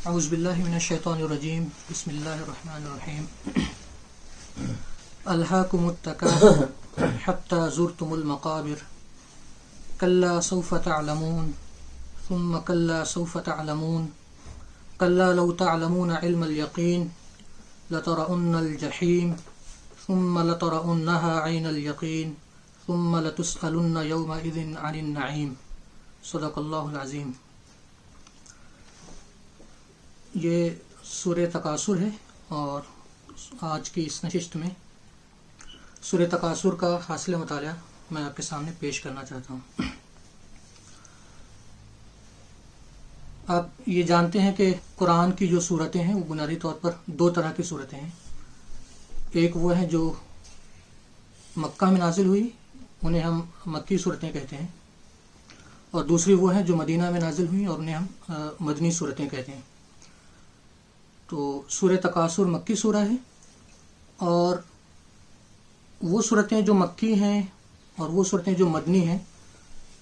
اعوذ باللہ من الشیطان الرجیم بسم اللہ الرحمن الرحیم الہاکم التکاثر حتی زرتم المقابر کلا سوف تعلمون ثم کلا سوف تعلمون کلا لو تعلمون علم الیقین لترؤن الجحیم ثم لترؤنها عین الیقین ثم لتسألن یومئذ عن النعیم صدق اللہ العظیم۔ یہ سورہ تکاثر ہے اور آج کی اس نشست میں سورہ تکاثر کا حاصل مطالعہ میں آپ کے سامنے پیش کرنا چاہتا ہوں۔ آپ یہ جانتے ہیں کہ قرآن کی جو صورتیں ہیں وہ بنیادی طور پر دو طرح کی صورتیں ہیں۔ ایک وہ ہیں جو مکہ میں نازل ہوئی، انہیں ہم مکی صورتیں کہتے ہیں، اور دوسری وہ ہیں جو مدینہ میں نازل ہوئی اور انہیں ہم مدنی صورتیں کہتے ہیں۔ تو سورہ تکاثر مکی سورہ ہے، اور وہ صورتیں جو مکی ہیں اور وہ صورتیں جو مدنی ہیں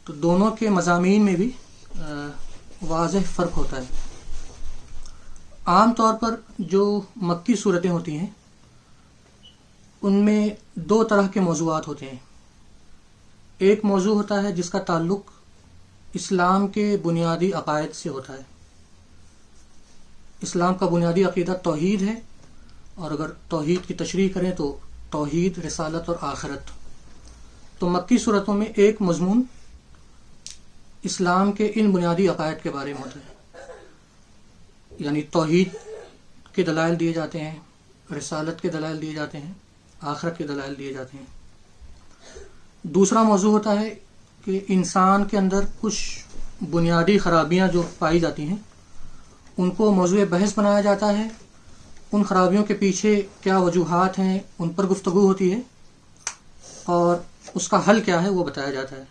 تو دونوں کے مضامین میں بھی واضح فرق ہوتا ہے۔ عام طور پر جو مکی صورتیں ہوتی ہیں ان میں دو طرح کے موضوعات ہوتے ہیں۔ ایک موضوع ہوتا ہے جس کا تعلق اسلام کے بنیادی عقائد سے ہوتا ہے۔ اسلام کا بنیادی عقیدہ توحید ہے، اور اگر توحید کی تشریح کریں تو توحید، رسالت اور آخرت۔ تو مکی صورتوں میں ایک مضمون اسلام کے ان بنیادی عقائد کے بارے میں ہوتا ہے، یعنی توحید کے دلائل دیے جاتے ہیں، رسالت کے دلائل دیے جاتے ہیں، آخرت کے دلائل دیے جاتے ہیں۔ دوسرا موضوع ہوتا ہے کہ انسان کے اندر کچھ بنیادی خرابیاں جو پائی جاتی ہیں ان کو موضوع بحث بنایا جاتا ہے، ان خرابیوں کے پیچھے کیا وجوہات ہیں ان پر گفتگو ہوتی ہے، اور اس کا حل کیا ہے وہ بتایا جاتا ہے۔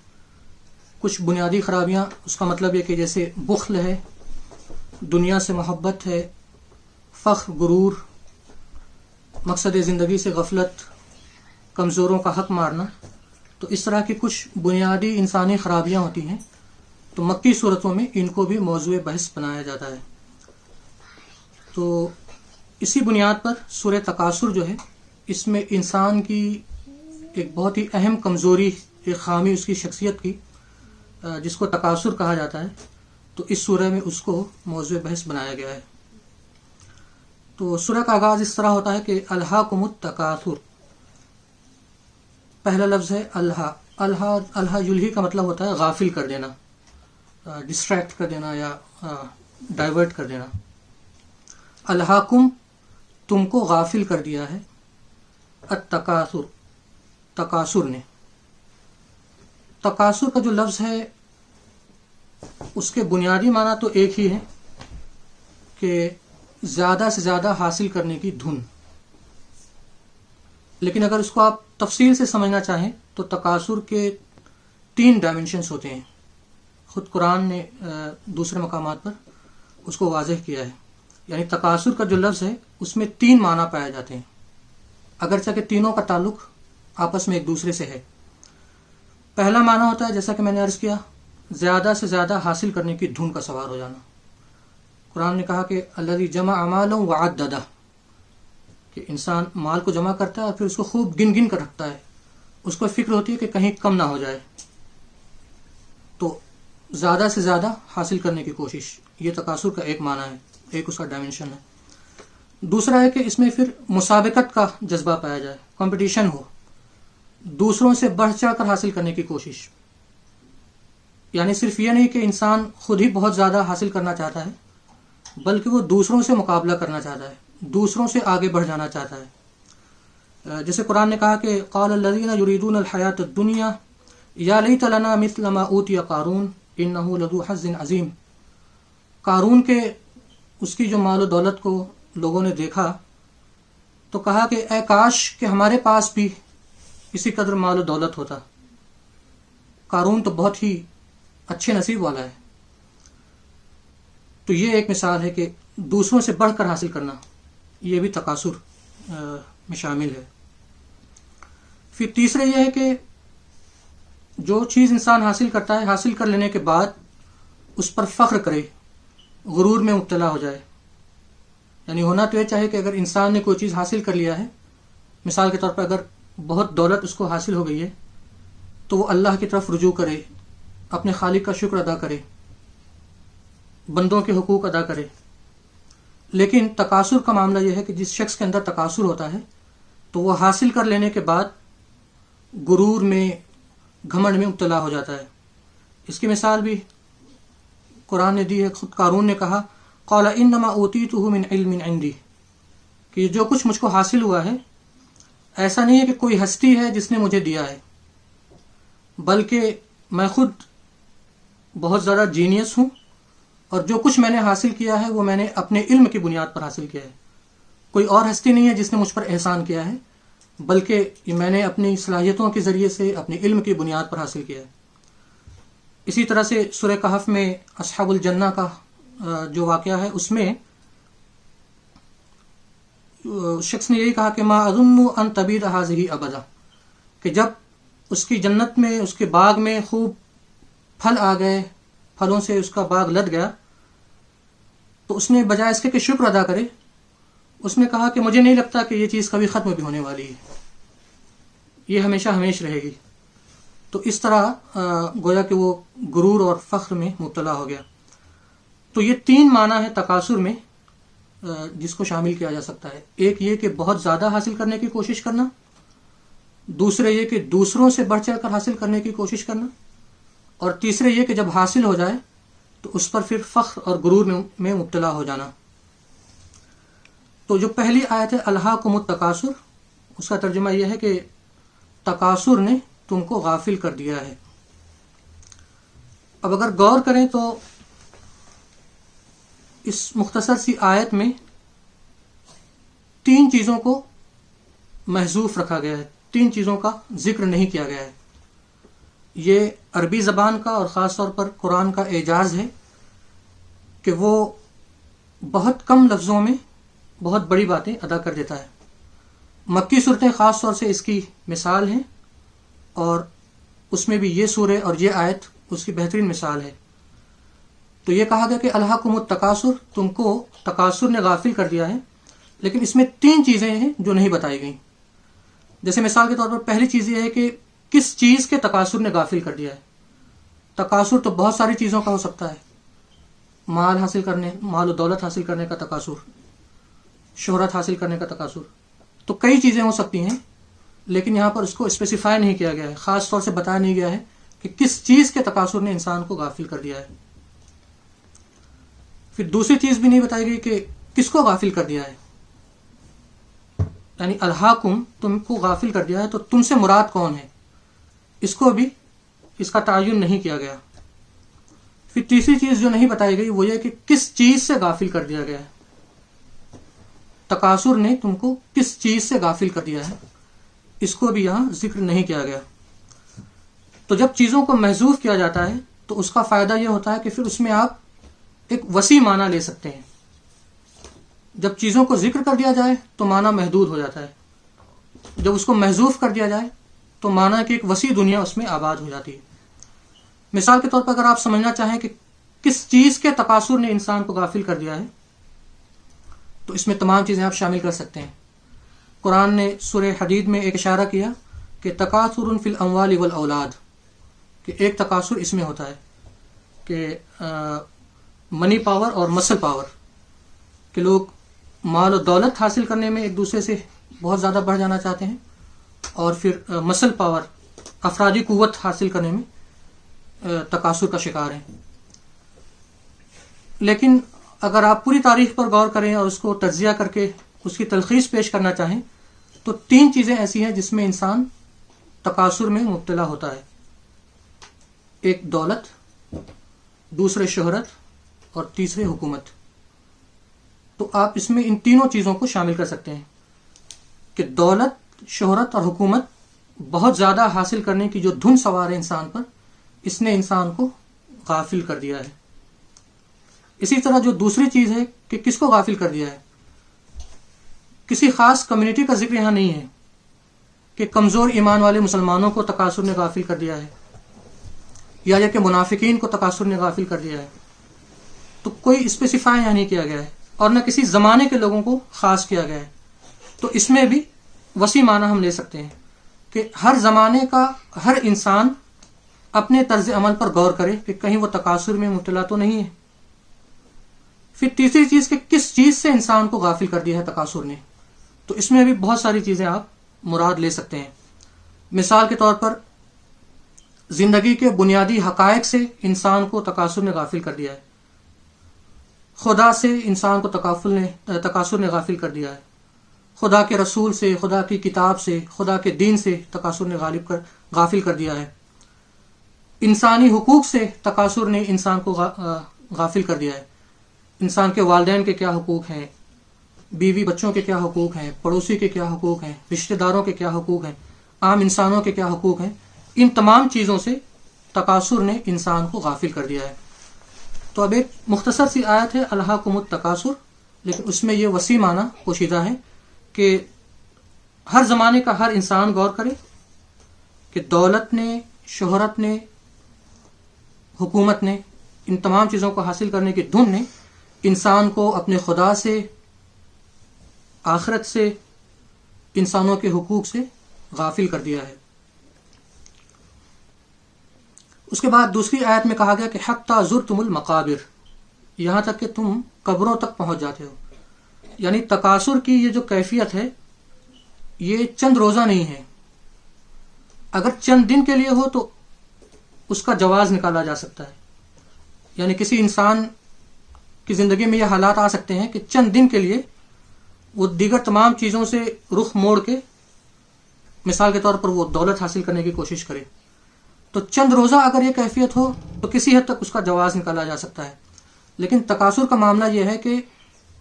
کچھ بنیادی خرابیاں، اس کا مطلب یہ کہ جیسے بخل ہے، دنیا سے محبت ہے، فخر، غرور، مقصد زندگی سے غفلت، کمزوروں کا حق مارنا، تو اس طرح کی کچھ بنیادی انسانی خرابیاں ہوتی ہیں۔ تو مکی صورتوں میں ان کو بھی موضوع بحث بنایا جاتا ہے۔ تو اسی بنیاد پر سورہ تکاثر جو ہے اس میں انسان کی ایک بہت ہی اہم کمزوری، ایک خامی اس کی شخصیت کی، جس کو تکاثر کہا جاتا ہے، تو اس سورہ میں اس کو موضوع بحث بنایا گیا ہے۔ تو سورہ کا آغاز اس طرح ہوتا ہے کہ الہاکم التکاثر، پہلا لفظ ہے الہا یلہی کا مطلب ہوتا ہے غافل کر دینا، ڈسٹریکٹ کر دینا یا ڈائیورٹ کر دینا۔ الہاکم، تم کو غافل کر دیا ہے، التکاثر، تکاثر نے۔ تکاثر کا جو لفظ ہے اس کے بنیادی معنی تو ایک ہی ہے کہ زیادہ سے زیادہ حاصل کرنے کی دھن، لیکن اگر اس کو آپ تفصیل سے سمجھنا چاہیں تو تکاثر کے 3 ڈائمنشنز ہوتے ہیں۔ خود قرآن نے دوسرے مقامات پر اس کو واضح کیا ہے، یعنی تکاثر کا جو لفظ ہے اس میں 3 معنی پائے جاتے ہیں، اگرچہ کہ تینوں کا تعلق آپس میں ایک دوسرے سے ہے۔ پہلا معنی ہوتا ہے جیسا کہ میں نے عرض کیا، زیادہ سے زیادہ حاصل کرنے کی دھن کا سوار ہو جانا۔ قرآن نے کہا کہ الذی جمع مالا وعددہ، کہ انسان مال کو جمع کرتا ہے اور پھر اس کو خوب گن گن کر رکھتا ہے، اس کو فکر ہوتی ہے کہ کہیں کم نہ ہو جائے۔ تو زیادہ سے زیادہ حاصل کرنے کی کوشش، یہ تکاثر کا ایک معنی ہے، ایک اس کا ڈائمنشن ہے۔ دوسرا ہے کہ اس میں پھر مسابقت کا جذبہ پایا جائے، کمپٹیشن ہو، دوسروں سے بڑھ چڑھ کر حاصل کرنے کی کوشش، یعنی صرف یہ نہیں کہ انسان خود ہی بہت زیادہ حاصل کرنا چاہتا ہے بلکہ وہ دوسروں سے مقابلہ کرنا چاہتا ہے، دوسروں سے آگے بڑھ جانا چاہتا ہے۔ جیسے قرآن نے کہا کہ قال الذین یریدون الحیاۃ الدنیا یا لیت لنا مثل ما اوتی قارون انہ لذو حظ عظیم۔ قارون کے اس کی جو مال و دولت کو لوگوں نے دیکھا تو کہا کہ اے کاش کہ ہمارے پاس بھی اسی قدر مال و دولت ہوتا، قارون تو بہت ہی اچھے نصیب والا ہے۔ تو یہ ایک مثال ہے کہ دوسروں سے بڑھ کر حاصل کرنا، یہ بھی تکاثر میں شامل ہے۔ پھر تیسرے یہ ہے کہ جو چیز انسان حاصل کرتا ہے، حاصل کر لینے کے بعد اس پر فخر کرے، غرور میں مبتلا ہو جائے، یعنی ہونا تو یہ چاہیے کہ اگر انسان نے کوئی چیز حاصل کر لیا ہے، مثال کے طور پر اگر بہت دولت اس کو حاصل ہو گئی ہے تو وہ اللہ کی طرف رجوع کرے، اپنے خالق کا شکر ادا کرے، بندوں کے حقوق ادا کرے. لیکن تکاثر کا معاملہ یہ ہے کہ جس شخص کے اندر تکاثر ہوتا ہے تو وہ حاصل کر لینے کے بعد غرور میں، گھمنڈ میں مبتلا ہو جاتا ہے. اس کی مثال بھی قرآن نے دی ہے. خود قارون نے کہا قال انما اوتیتہ من علم عندی، کہ جو کچھ مجھ کو حاصل ہوا ہے ایسا نہیں ہے کہ کوئی ہستی ہے جس نے مجھے دیا ہے، بلکہ میں خود بہت زیادہ جینیس ہوں، اور جو کچھ میں نے حاصل کیا ہے وہ میں نے اپنے علم کی بنیاد پر حاصل کیا ہے. کوئی اور ہستی نہیں ہے جس نے مجھ پر احسان کیا ہے، بلکہ یہ میں نے اپنی صلاحیتوں کے ذریعے سے اپنے علم کی بنیاد پر حاصل کیا ہے. اسی طرح سے سورہ کہف میں اصحاب الجنہ کا جو واقعہ ہے، اس میں شخص نے یہی کہا کہ ما اظن ان تبید ہذہ ابدا، کہ جب اس کی جنت میں، اس کے باغ میں خوب پھل آ گئے، پھلوں سے اس کا باغ لد گیا، تو اس نے بجائے اس کے کہ شکر ادا کرے، اس نے کہا کہ مجھے نہیں لگتا کہ یہ چیز کبھی ختم بھی ہونے والی ہے، یہ ہمیشہ ہمیش رہے گی. تو اس طرح گویا کہ وہ غرور اور فخر میں مبتلا ہو گیا. تو یہ 3 معنی ہے تکاثر میں جس کو شامل کیا جا سکتا ہے. ایک یہ کہ بہت زیادہ حاصل کرنے کی کوشش کرنا، دوسرے یہ کہ دوسروں سے بڑھ چڑھ کر حاصل کرنے کی کوشش کرنا، اور تیسرے یہ کہ جب حاصل ہو جائے تو اس پر پھر فخر اور غرور میں مبتلا ہو جانا. تو جو پہلی آیت ہے الہاکم التکاثر، اس کا ترجمہ یہ ہے کہ تکاثر نے تم کو غافل کر دیا ہے. اب اگر غور کریں تو اس مختصر سی آیت میں 3 چیزوں کو محذوف رکھا گیا ہے، 3 چیزوں کا ذکر نہیں کیا گیا ہے. یہ عربی زبان کا اور خاص طور پر قرآن کا اعجاز ہے کہ وہ بہت کم لفظوں میں بہت بڑی باتیں ادا کر دیتا ہے. مکی صورتیں خاص طور سے اس کی مثال ہیں، اور اس میں بھی یہ سورہ اور یہ آیت اس کی بہترین مثال ہے. تو یہ کہا گیا کہ الہاکم التکاثر، تم کو تکاثر نے غافل کر دیا ہے، لیکن اس میں 3 چیزیں ہیں جو نہیں بتائی گئیں. جیسے مثال کے طور پر پہلی چیز یہ ہے کہ کس چیز کے تکاثر نے غافل کر دیا ہے. تکاثر تو بہت ساری چیزوں کا ہو سکتا ہے، مال حاصل کرنے، مال و دولت حاصل کرنے کا تکاثر، شہرت حاصل کرنے کا تکاثر، تو کئی چیزیں ہو سکتی ہیں، لیکن یہاں پر اس کو اسپیسیفائی نہیں کیا گیا ہے، خاص طور سے بتایا نہیں گیا ہے کہ کس چیز کے تکاثر نے انسان کو غافل کر دیا ہے. پھر دوسری چیز بھی نہیں بتائی گئی کہ کس کو غافل کر دیا ہے، یعنی الہاکم، تم کو غافل کر دیا ہے تو تم سے مراد کون ہے، اس کو بھی اس کا تعین نہیں کیا گیا. پھر تیسری چیز جو نہیں بتائی گئی وہ یہ کہ کس چیز سے غافل کر دیا گیا ہے، تکاثر نے تم کو کس چیز سے غافل کر دیا ہے، اس کو بھی یہاں ذکر نہیں کیا گیا. تو جب چیزوں کو محذوف کیا جاتا ہے تو اس کا فائدہ یہ ہوتا ہے کہ پھر اس میں آپ ایک وسیع معنی لے سکتے ہیں. جب چیزوں کو ذکر کر دیا جائے تو معنی محدود ہو جاتا ہے، جب اس کو محذوف کر دیا جائے تو معنی کی ایک وسیع دنیا اس میں آباد ہو جاتی ہے. مثال کے طور پر اگر آپ سمجھنا چاہیں کہ کس چیز کے تکاثر نے انسان کو غافل کر دیا ہے تو اس میں تمام چیزیں آپ شامل کر سکتے ہیں. قرآن نے سورہ حدید میں ایک اشارہ کیا کہ تکاثر فی الاموال والاولاد، کہ ایک تکاثر اس میں ہوتا ہے کہ منی پاور اور مسل پاور، کہ لوگ مال و دولت حاصل کرنے میں ایک دوسرے سے بہت زیادہ بڑھ جانا چاہتے ہیں، اور پھر مسل پاور، افرادی قوت حاصل کرنے میں تکاثر کا شکار ہیں. لیکن اگر آپ پوری تاریخ پر غور کریں اور اس کو تجزیہ کر کے اس کی تلخیص پیش کرنا چاہیں تو 3 چیزیں ایسی ہیں جس میں انسان تکاثر میں مبتلا ہوتا ہے. ایک دولت، دوسرے شہرت، اور تیسرے حکومت. تو آپ اس میں ان تینوں چیزوں کو شامل کر سکتے ہیں کہ دولت، شہرت اور حکومت بہت زیادہ حاصل کرنے کی جو دھن سوار ہے انسان پر، اس نے انسان کو غافل کر دیا ہے. اسی طرح جو دوسری چیز ہے کہ کس کو غافل کر دیا ہے، کسی خاص کمیونٹی کا ذکر یہاں نہیں ہے کہ کمزور ایمان والے مسلمانوں کو تکاثر نے غافل کر دیا ہے، یا کہ منافقین کو تکاثر نے غافل کر دیا ہے. تو کوئی اسپیسیفائی یہاں نہیں کیا گیا ہے. اور نہ کسی زمانے کے لوگوں کو خاص کیا گیا ہے۔ تو اس میں بھی وسیع معنی ہم لے سکتے ہیں کہ ہر زمانے کا ہر انسان اپنے طرز عمل پر غور کرے کہ کہیں وہ تکاثر میں مبتلا تو نہیں ہے۔ پھر تیسری چیز کہ کس چیز سے انسان کو غافل کر دیا ہے تکاثر نے، تو اس میں بھی بہت ساری چیزیں آپ مراد لے سکتے ہیں۔ مثال کے طور پر زندگی کے بنیادی حقائق سے انسان کو تکاثر نے غافل کر دیا ہے، خدا سے انسان کو تکاثر نے غافل کر دیا ہے، خدا کے رسول سے، خدا کی کتاب سے، خدا کے دین سے تکاثر نے غافل کر دیا ہے، انسانی حقوق سے تکاثر نے انسان کو غافل کر دیا ہے۔ انسان کے والدین کے کیا حقوق ہیں، بیوی بچوں کے کیا حقوق ہیں، پڑوسی کے کیا حقوق ہیں، رشتہ داروں کے کیا حقوق ہیں، عام انسانوں کے کیا حقوق ہیں، ان تمام چیزوں سے تکاثر نے انسان کو غافل کر دیا ہے۔ تو اب ایک مختصر سی آیت ہے الہاکم التکاثر، لیکن اس میں یہ وسیع معنی پوشیدہ ہے کہ ہر زمانے کا ہر انسان غور کرے کہ دولت نے، شہرت نے، حکومت نے، ان تمام چیزوں کو حاصل کرنے کی دھن نے انسان کو اپنے خدا سے، آخرت سے، انسانوں کے حقوق سے غافل کر دیا ہے۔ اس کے بعد دوسری آیت میں کہا گیا کہ حتی زرتم المقابر، یہاں تک کہ تم قبروں تک پہنچ جاتے ہو۔ یعنی تکاثر کی یہ جو کیفیت ہے یہ چند روزہ نہیں ہے، اگر چند دن کے لیے ہو تو اس کا جواز نکالا جا سکتا ہے۔ یعنی کسی انسان کی زندگی میں یہ حالات آ سکتے ہیں کہ چند دن کے لیے وہ دیگر تمام چیزوں سے رخ موڑ کے، مثال کے طور پر وہ دولت حاصل کرنے کی کوشش کرے، تو چند روزہ اگر یہ کیفیت ہو تو کسی حد تک اس کا جواز نکالا جا سکتا ہے۔ لیکن تکاثر کا معاملہ یہ ہے کہ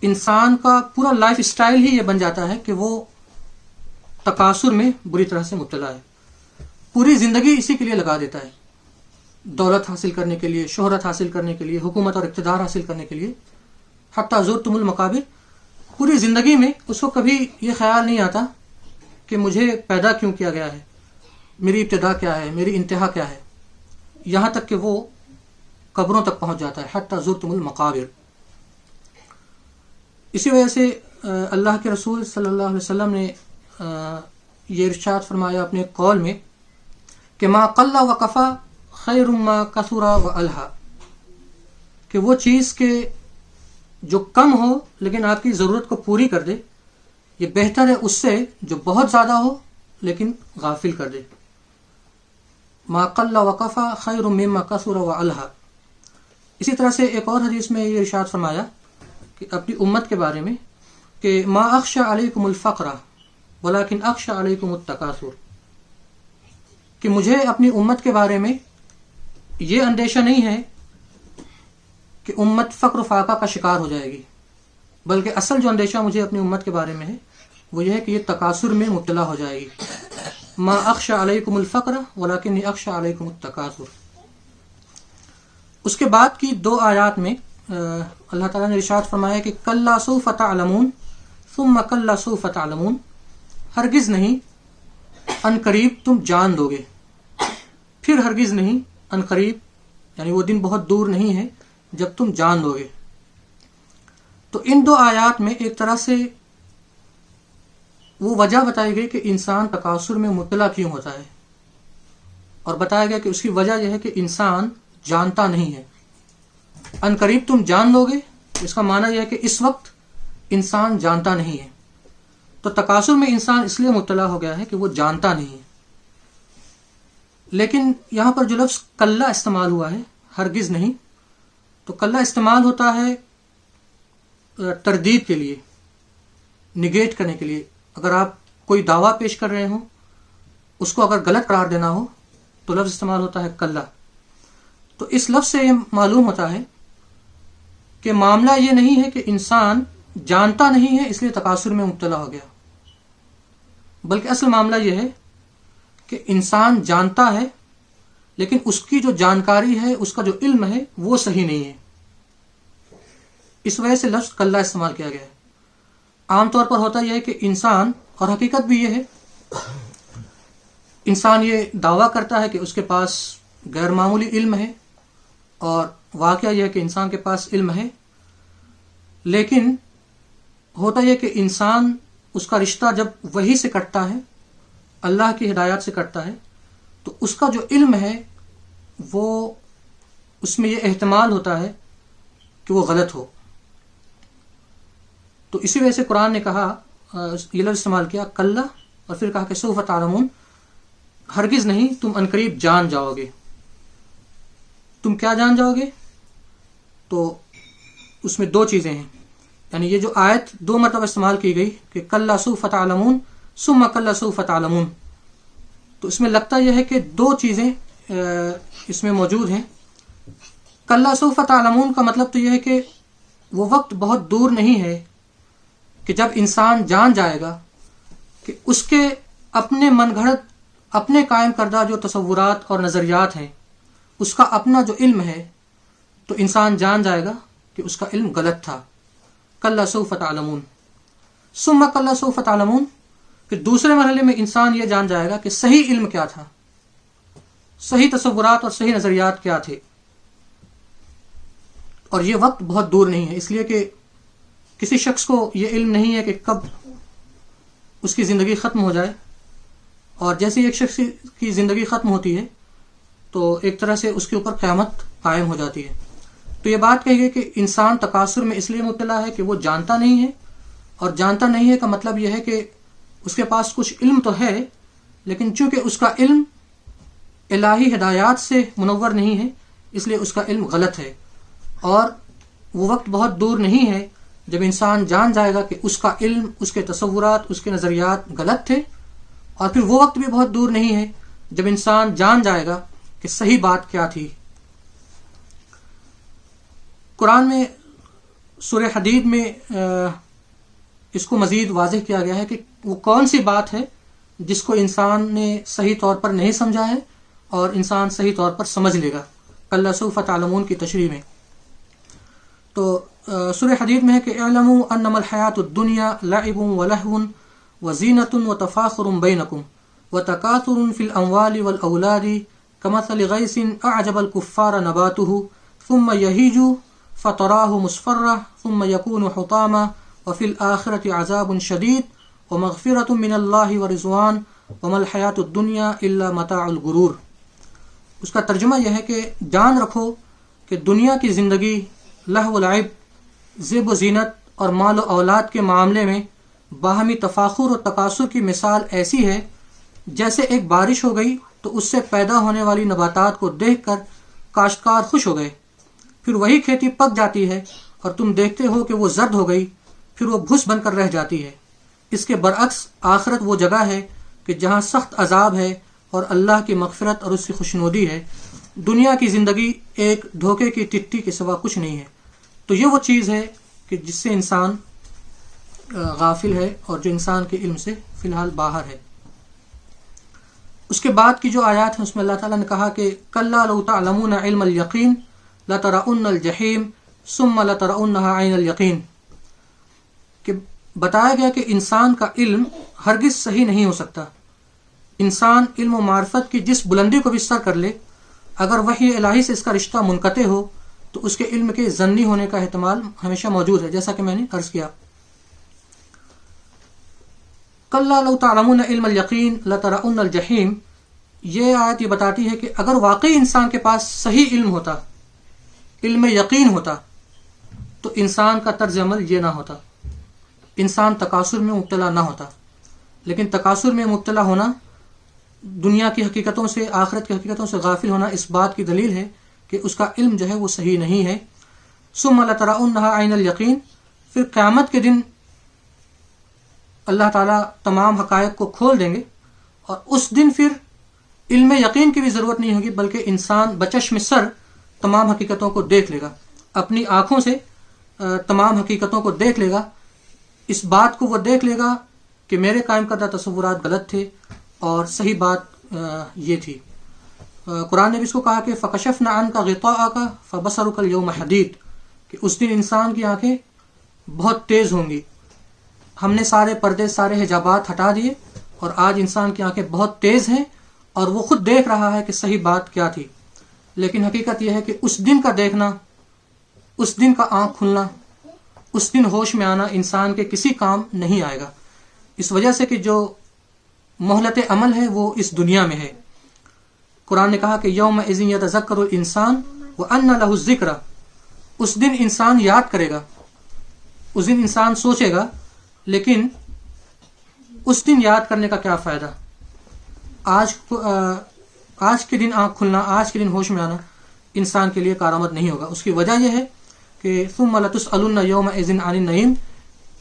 انسان کا پورا لائف اسٹائل ہی یہ بن جاتا ہے کہ وہ تکاثر میں بری طرح سے مبتلا ہے، پوری زندگی اسی کے لیے لگا دیتا ہے، دولت حاصل کرنے کے لیے، شہرت حاصل کرنے کے لیے، حکومت اور اقتدار حاصل کرنے کے لیے۔ حتی زرتم المقابر، پوری زندگی میں اس کو کبھی یہ خیال نہیں آتا کہ مجھے پیدا کیوں کیا گیا ہے، میری ابتدا کیا ہے، میری انتہا کیا ہے، یہاں تک کہ وہ قبروں تک پہنچ جاتا ہے۔ حتی زرتم المقابر۔ اسی وجہ سے اللہ کے رسول صلی اللہ علیہ وسلم نے یہ ارشاد فرمایا اپنے قول میں کہ ما قل و کفا خیر ما کثر و الہا، کہ وہ چیز کہ جو کم ہو لیکن آپ کی ضرورت کو پوری کر دے، یہ بہتر ہے اس سے جو بہت زیادہ ہو لیکن غافل کر دے۔ ما قل و کفا خیر مما کثر و الہا۔ اسی طرح سے ایک اور حدیث میں یہ ارشاد فرمایا کہ اپنی امت کے بارے میں کہ ما اخشى علیکم الفقر ولکن اخشى علیکم التکاثر، کہ مجھے اپنی امت کے بارے میں یہ اندیشہ نہیں ہے کہ امت فقر و فاقہ کا شکار ہو جائے گی، بلکہ اصل جو اندیشہ مجھے اپنی امت کے بارے میں ہے وہ یہ ہے کہ یہ تکاثر میں مبتلا ہو جائے گی۔ ما اخشى علیکم الفقر ولکن اخشى علیکم التکاثر۔ اس کے بعد کی دو آیات میں اللہ تعالیٰ نے ارشاد فرمایا کہ کلا سوف تعلمون ثم کلا سوف تعلمون، ہرگز نہیں، ان قریب تم جان دو گے، پھر ہرگز نہیں، ان قریب یعنی وہ دن بہت دور نہیں ہے جب تم جان دو گے۔ تو ان دو آیات میں ایک طرح سے وہ وجہ بتائی گئی کہ انسان تکاثر میں مبتلا کیوں ہوتا ہے، اور بتایا گیا کہ اس کی وجہ یہ ہے کہ انسان جانتا نہیں ہے۔ ان قریب تم جان لو گے، اس کا معنی یہ ہے کہ اس وقت انسان جانتا نہیں ہے۔ تو تکاثر میں انسان اس لیے مبتلا ہو گیا ہے کہ وہ جانتا نہیں ہے۔ لیکن یہاں پر جو لفظ کلا استعمال ہوا ہے، ہرگز نہیں، تو کلا استعمال ہوتا ہے تردید کے لیے، نگیٹ کرنے کے لیے۔ اگر آپ کوئی دعویٰ پیش کر رہے ہوں، اس کو اگر غلط قرار دینا ہو تو لفظ استعمال ہوتا ہے کلا۔ تو اس لفظ سے یہ معلوم ہوتا ہے کہ معاملہ یہ نہیں ہے کہ انسان جانتا نہیں ہے اس لیے تکاثر میں مبتلا ہو گیا، بلکہ اصل معاملہ یہ ہے کہ انسان جانتا ہے لیکن اس کی جو جانکاری ہے، اس کا جو علم ہے وہ صحیح نہیں ہے، اس وجہ سے لفظ کلا استعمال کیا گیا ہے۔ عام طور پر ہوتا یہ ہے کہ انسان، اور حقیقت بھی یہ ہے، انسان یہ دعویٰ کرتا ہے کہ اس کے پاس غیر معمولی علم ہے، اور واقعہ یہ ہے کہ انسان کے پاس علم ہے، لیکن ہوتا یہ کہ انسان اس کا رشتہ جب وحی سے کٹتا ہے، اللہ کی ہدایات سے کٹتا ہے، تو اس کا جو علم ہے وہ اس میں یہ احتمال ہوتا ہے کہ وہ غلط ہو. تو اسی وجہ سے قرآن نے کہا، یہ لفظ استعمال کیا کلا، اور پھر کہا کہ سوف تعلمون، ہرگز نہیں، تم عنقریب جان جاؤ گے. تم کیا جان جاؤ گے؟ تو اس میں دو چیزیں ہیں. یعنی یہ جو آیت دو مرتبہ استعمال کی گئی کہ کلا سوف تعلمون ثم کلا سوف تعلمون، تو اس میں لگتا یہ ہے کہ دو چیزیں اس میں موجود ہیں. کلا سوف تعلمون کا مطلب تو یہ ہے کہ وہ وقت بہت دور نہیں ہے کہ جب انسان جان جائے گا کہ اس کے اپنے من گھڑت، اپنے قائم کردہ جو تصورات اور نظریات ہیں، اس کا اپنا جو علم ہے، تو انسان جان جائے گا کہ اس کا علم غلط تھا. کلا سوف تعلمون ثم کلا سوف تعلمون، پھر دوسرے مرحلے میں انسان یہ جان جائے گا کہ صحیح علم کیا تھا، صحیح تصورات اور صحیح نظریات کیا تھے. اور یہ وقت بہت دور نہیں ہے، اس لیے کہ کسی شخص کو یہ علم نہیں ہے کہ کب اس کی زندگی ختم ہو جائے. اور جیسے ایک شخص کی زندگی ختم ہوتی ہے تو ایک طرح سے اس کے اوپر قیامت قائم ہو جاتی ہے. تو یہ بات کہی گئی کہ انسان تکاثر میں اس لیے مبتلا ہے کہ وہ جانتا نہیں ہے، اور جانتا نہیں ہے کا مطلب یہ ہے کہ اس کے پاس کچھ علم تو ہے، لیکن چونکہ اس کا علم الہی ہدایات سے منور نہیں ہے، اس لیے اس کا علم غلط ہے. اور وہ وقت بہت دور نہیں ہے جب انسان جان جائے گا کہ اس کا علم، اس کے تصورات، اس کے نظریات غلط تھے. اور پھر وہ وقت بھی بہت دور نہیں ہے جب انسان جان جائے گا کہ صحیح بات کیا تھی. قرآن میں سورہ حدید میں اس کو مزید واضح کیا گیا ہے کہ وہ کون سی بات ہے جس کو انسان نے صحیح طور پر نہیں سمجھا ہے اور انسان صحیح طور پر سمجھ لے گا. کلا سوف تعلمون کی تشریح میں تو سورہ حدید میں ہے کہ اعلموا انما الحیات الدنیا لعب ولہو وزینۃ وتفاخر بینکم وتکاثر فی الاموال والاولاد کمثل غیث اعجب الکفار نباته ثم یہیج فتراہ مصفرہ ثم یکون حطاما وفی الآخرۃ عذاب شدید ومغفرۃ من اللہ ورضوان وما الحیات الدنیا الا متاع الغرور. اس کا ترجمہ یہ ہے کہ جان رکھو کہ دنیا کی زندگی لہو و لعب، زیب و زینت اور مال و اولاد کے معاملے میں باہمی تفاخر اور تکاثر کی مثال ایسی ہے جیسے ایک بارش ہو گئی تو اس سے پیدا ہونے والی نباتات کو دیکھ کر کاشتکار خوش ہو گئے، پھر وہی کھیتی پک جاتی ہے اور تم دیکھتے ہو کہ وہ زرد ہو گئی، پھر وہ بھس بن کر رہ جاتی ہے. اس کے برعکس آخرت وہ جگہ ہے کہ جہاں سخت عذاب ہے اور اللہ کی مغفرت اور اس کی خوشنودی ہے. دنیا کی زندگی ایک دھوکے کی ٹٹی کے سوا کچھ نہیں ہے. تو یہ وہ چیز ہے کہ جس سے انسان غافل ہے اور جو انسان کے علم سے فی الحال باہر ہے. اس کے بعد کی جو آیات ہیں اس میں اللہ تعالیٰ نے کہا کہ کلا لو تعلمون علم الیقین لترؤن الجحیم ثم لترؤنها عین الیقین، کہ بتایا گیا کہ انسان کا علم ہرگز صحیح نہیں ہو سکتا. انسان علم و معرفت کی جس بلندی کو بھی سر کر لے، اگر وحی الہی سے اس کا رشتہ منقطع ہو تو اس کے علم کے ظنی ہونے کا احتمال ہمیشہ موجود ہے، جیسا کہ میں نے عرض کیا. کلا لو تعلمون علم الیقین لترؤن الجحیم، یہ آیت یہ بتاتی ہے کہ اگر واقعی انسان کے پاس صحیح علم ہوتا، علم یقین ہوتا، تو انسان کا طرز عمل یہ نہ ہوتا، انسان تکاثر میں مبتلا نہ ہوتا. لیکن تکاثر میں مبتلا ہونا، دنیا کی حقیقتوں سے، آخرت کی حقیقتوں سے غافل ہونا اس بات کی دلیل ہے کہ اس کا علم جو ہے وہ صحیح نہیں ہے. ثم لترؤنها عین الیقین، پھر قیامت کے دن اللہ تعالیٰ تمام حقائق کو کھول دیں گے، اور اس دن پھر علم یقین کی بھی ضرورت نہیں ہوگی، بلکہ انسان بچشم سر تمام حقیقتوں کو دیکھ لے گا، اپنی آنکھوں سے تمام حقیقتوں کو دیکھ لے گا. اس بات کو وہ دیکھ لے گا کہ میرے قائم کردہ تصورات غلط تھے اور صحیح بات یہ تھی. قرآن نے بھی اس کو کہا کہ فَكَشَفْنَا عَنْكَ غِطَاءَكَ فَبَصَرُكَ الْيَوْمَ حَدِيدٌ، کہ اس دن انسان کی آنکھیں بہت تیز ہوں گی. ہم نے سارے پردے، سارے حجابات ہٹا دیے، اور آج انسان کی آنکھیں بہت تیز ہیں اور وہ خود دیکھ رہا ہے کہ صحیح بات کیا تھی. لیکن حقیقت یہ ہے کہ اس دن کا دیکھنا، اس دن کا آنکھ کھلنا، اس دن ہوش میں آنا انسان کے کسی کام نہیں آئے گا، اس وجہ سے کہ جو مہلت عمل ہے وہ اس دنیا میں ہے۔ قرآن نے کہا کہ یوم اذ یتذکر الانسان وان لہ الذکر، اس دن انسان یاد کرے گا، اس دن انسان سوچے گا، لیکن اس دن یاد کرنے کا کیا فائدہ؟ آج کے دن آنکھ کھلنا، آج کے دن ہوش میں آنا انسان کے لیے کارآمد نہیں ہوگا۔ اس کی وجہ یہ ہے کہ ثم لتسألن یومئذ عن النعیم،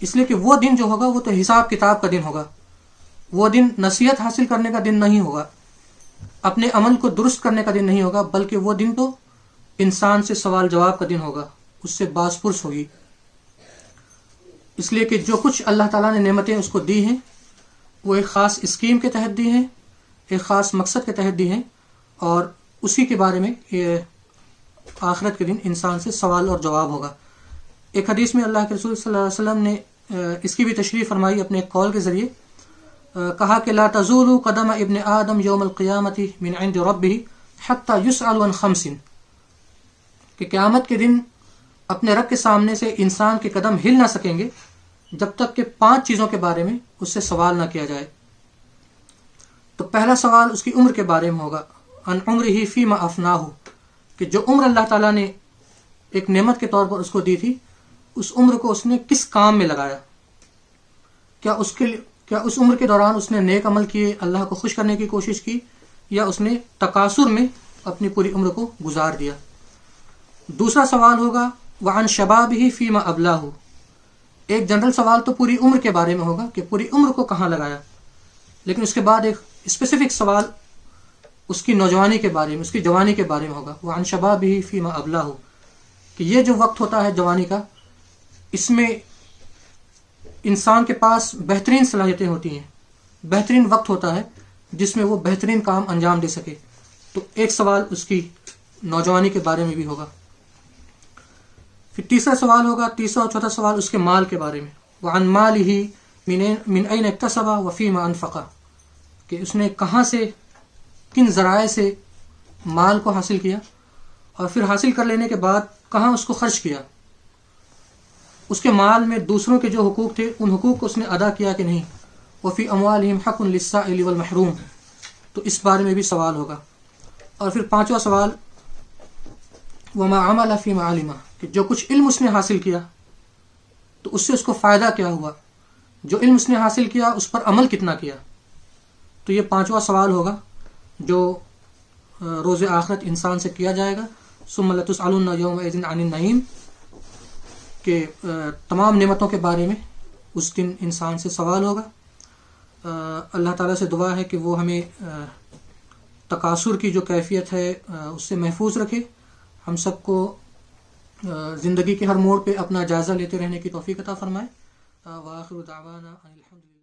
اس لیے کہ وہ دن جو ہوگا وہ تو حساب کتاب کا دن ہوگا، وہ دن نصیحت حاصل کرنے کا دن نہیں ہوگا، اپنے عمل کو درست کرنے کا دن نہیں ہوگا، بلکہ وہ دن تو انسان سے سوال جواب کا دن ہوگا، اس سے باز پرس ہوگی۔ اس لیے کہ جو کچھ اللہ تعالیٰ نے نعمتیں اس کو دی ہیں وہ ایک خاص اسکیم کے تحت دی ہیں، ایک خاص مقصد کے تحت دی ہیں، اور اسی کے بارے میں آخرت کے دن انسان سے سوال اور جواب ہوگا۔ ایک حدیث میں اللہ کے رسول صلی اللہ علیہ وسلم نے اس کی بھی تشریح فرمائی اپنے ایک قول کے ذریعے، کہا کہ لا تزول قدم ابن آدم یوم القیامت من عند ربہ حتی یسأل عن خمس، کہ قیامت کے دن اپنے رب کے سامنے سے انسان کے قدم ہل نہ سکیں گے جب تک کہ 5 چیزوں کے بارے میں اس سے سوال نہ کیا جائے۔ تو پہلا سوال اس کی عمر کے بارے میں ہوگا، عن عمرہ فیما افناہ، کہ جو عمر اللہ تعالیٰ نے ایک نعمت کے طور پر اس کو دی تھی، اس عمر کو اس نے کس کام میں لگایا؟ کیا اس عمر کے دوران اس نے نیک عمل کیے، اللہ کو خوش کرنے کی کوشش کی، یا اس نے تکاثر میں اپنی پوری عمر کو گزار دیا؟ دوسرا سوال ہوگا وعن شبابہ فیما ابلاہ، ایک جنرل سوال تو پوری عمر کے بارے میں ہوگا کہ پوری عمر کو کہاں لگایا، لیکن اس کے بعد ایک اسپیسیفک سوال اس کی نوجوانی کے بارے میں، اس کی جوانی کے بارے میں ہوگا، وعن شبابہ فیما ابلاہ، کہ یہ جو وقت ہوتا ہے جوانی کا، اس میں انسان کے پاس بہترین صلاحیتیں ہوتی ہیں، بہترین وقت ہوتا ہے جس میں وہ بہترین کام انجام دے سکے۔ تو ایک سوال اس کی نوجوانی کے بارے میں بھی ہوگا۔ پھر تیسرا سوال ہوگا، تیسرا اور چوتھا سوال اس کے مال کے بارے میں، وعن مالہ من این اکتسب وفیما انفق، کہ اس نے کہاں سے، کن ذرائع سے مال کو حاصل کیا، اور پھر حاصل کر لینے کے بعد کہاں اس کو خرچ کیا، اس کے مال میں دوسروں کے جو حقوق تھے ان حقوق کو اس نے ادا کیا کہ نہیں، وفی اموالہم حق للسائل والمحروم، تو اس بارے میں بھی سوال ہوگا۔ اور پھر پانچواں سوال وما عمل فیما علم، کہ جو کچھ علم اس نے حاصل کیا تو اس سے اس کو فائدہ کیا ہوا، جو علم اس نے حاصل کیا اس پر عمل کتنا کیا۔ تو یہ پانچواں سوال ہوگا جو روز آخرت انسان سے کیا جائے گا۔ ثم لتسألن یومئذ عن النعیم، کہ تمام نعمتوں کے بارے میں اس دن انسان سے سوال ہوگا۔ اللہ تعالیٰ سے دعا ہے کہ وہ ہمیں تکاثر کی جو کیفیت ہے اس سے محفوظ رکھے، ہم سب کو زندگی کے ہر موڑ پہ اپنا جائزہ لیتے رہنے کی توفیق عطا فرمائے۔ وآخر دعوانا ان الحمد للہ۔